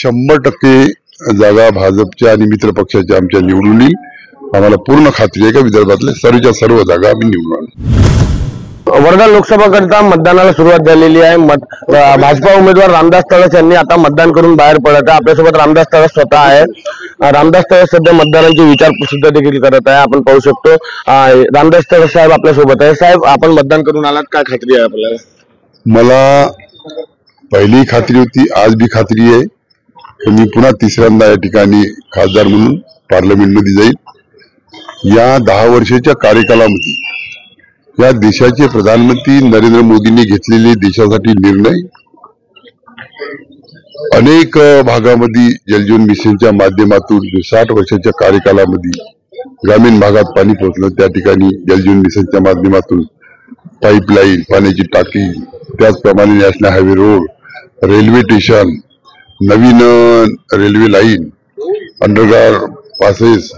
100% जागा भाजपच्या आणि मित्र पक्षाच्या आमच्या निवडून येईल। आम्हाला पूर्ण खात्री आहे की विदर्भातले सर्वच्या सर्व जागा आम्ही निवडून आणू। वर्धा लोकसभा करता मतदानाला सुरुवात झालेली आहे। भाजपा उमेदवार रामदास तळस यांनी आता मतदान करून बाहेर पडत आहे। आपल्यासोबत रामदास तळस स्वतः आहे। रामदास तळस सध्या मतदानाची विचारपूस सुद्धा देखील करत आहे। आपण पाहू शकतो रामदास तळस साहेब आपल्यासोबत आहे। साहेब, आपण मतदान करून आलात, काय खात्री आहे आपल्याला? मला पहिली खात्री होती, आज भी खात्री आहे की मी पुन्हा तिसऱ्यांदा या ठिकाणी खासदार म्हणून पार्लमेंटमध्ये जाईल। या 10 वर्षाच्या कार्यकालामध्ये या देशाचे प्रधानमंत्री नरेंद्र मोदींनी घेतलेले देशासाठी निर्णय, अनेक भागामध्ये जलजीवन मिशनच्या माध्यमातून 60 वर्षाच्या कार्यकालामध्ये ग्रामीण भागात पाणी पोहोचलं, त्या ठिकाणी जलजीवन मिशनच्या माध्यमातून पाईपलाईन, पाण्याची टाकी, त्याचप्रमाणे national highway road, railway station, नवीन रेल्वे लाईन, अंडरग्राउंड पासेस,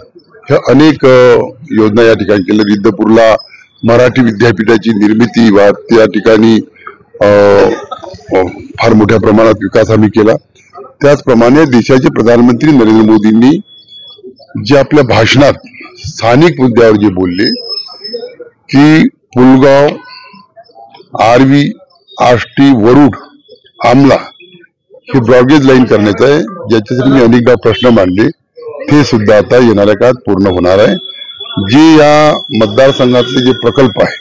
ह्या अनेक योजना या ठिकाणी केल्या। रिद्धपूरला मराठी विद्यापीठाची निर्मिती त्या ठिकाणी फार मोठ्या प्रमाणात विकास आम्ही केला। त्याचप्रमाणे देशाचे प्रधानमंत्री नरेंद्र मोदींनी जे आपल्या भाषणात स्थानिक मुद्द्यावर जे बोलले की पुलगाव, आर्वी, आष्टी, वरुड, आमला हे ब्रॉडगेज लाईन करण्याचं आहे, ज्याच्यासाठी मी अनेकदा प्रश्न मांडले, ते सुद्धा आता येणाऱ्या काळात पूर्ण होणार आहे। जे या मतदारसंघातले जे प्रकल्प आहे,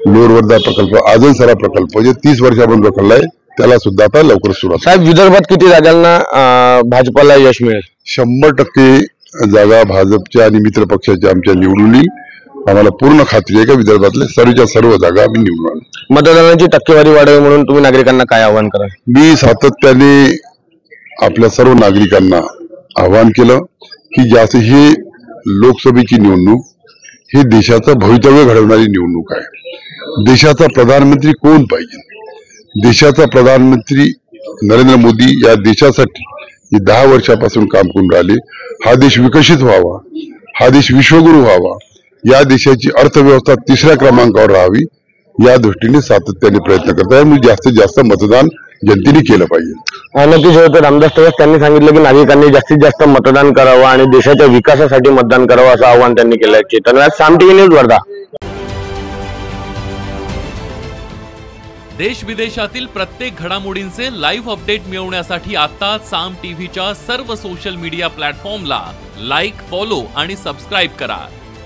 लोअर वर्धा प्रकल्प, आजनसरा प्रकल्प जे 30 वर्षापासून रखडला आहे, त्याला सुद्धा आता लवकर सुरुवात। साहेब, विदर्भात किती जागांना भाजपाला यश मिळेल? 100% जागा भाजपच्या आणि मित्र पक्षाच्या आमच्या निवडून येईल। आम्हाला पूर्ण खात्री आहे की विदर्भातले सर्वच्या सर्व जागा आम्ही निवडून आणू। मतदानाची टक्केवारी वाढावी म्हणून तुम्ही नागरिकांना काय आवाहन कराल? मी सातत्याने आपल्या सर्व नागरिकांना आवाहन केलं की जास्त हे लोकसभेची निवडणूक ही देशाचं भवितव्य घडवणारी निवडणूक आहे। देशाचा प्रधानमंत्री कोण पाहिजे? देशाचा प्रधानमंत्री नरेंद्र मोदी या देशासाठी 10 वर्षापासून काम करून राहिले। हा देश विकसित व्हावा, हा देश विश्वगुरू व्हावा, या देशाची अर्थव्यवस्था 3ऱ्या क्रमांकावर राहावी, या दृष्टीने सातत्याने प्रयत्न करत आहे। मी जास्तीत जास्त मतदान जनतेने केलं पाहिजे। नक्कीच होतं। रामदास तळस त्यांनी सांगितलं की नागरिकांनी जास्तीत जास्त मतदान करावं आणि देशाच्या विकासासाठी मतदान करावं, असं आवाहन त्यांनी केलंय। चेतन व्यास, साम टीव्ही न्यूज, वर्धा। देश विदेशातील प्रत्येक घडामोडींचे लाईव्ह अपडेट मिळवण्यासाठी आता साम टीव्हीच्या सर्व सोशल मीडिया प्लॅटफॉर्मला लाईक, फॉलो आणि सबस्क्राईब करा।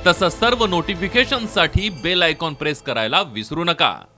तसंच सर्व नोटिफिकेशनसाठी बेल आयकॉन प्रेस करायला विसरू नका।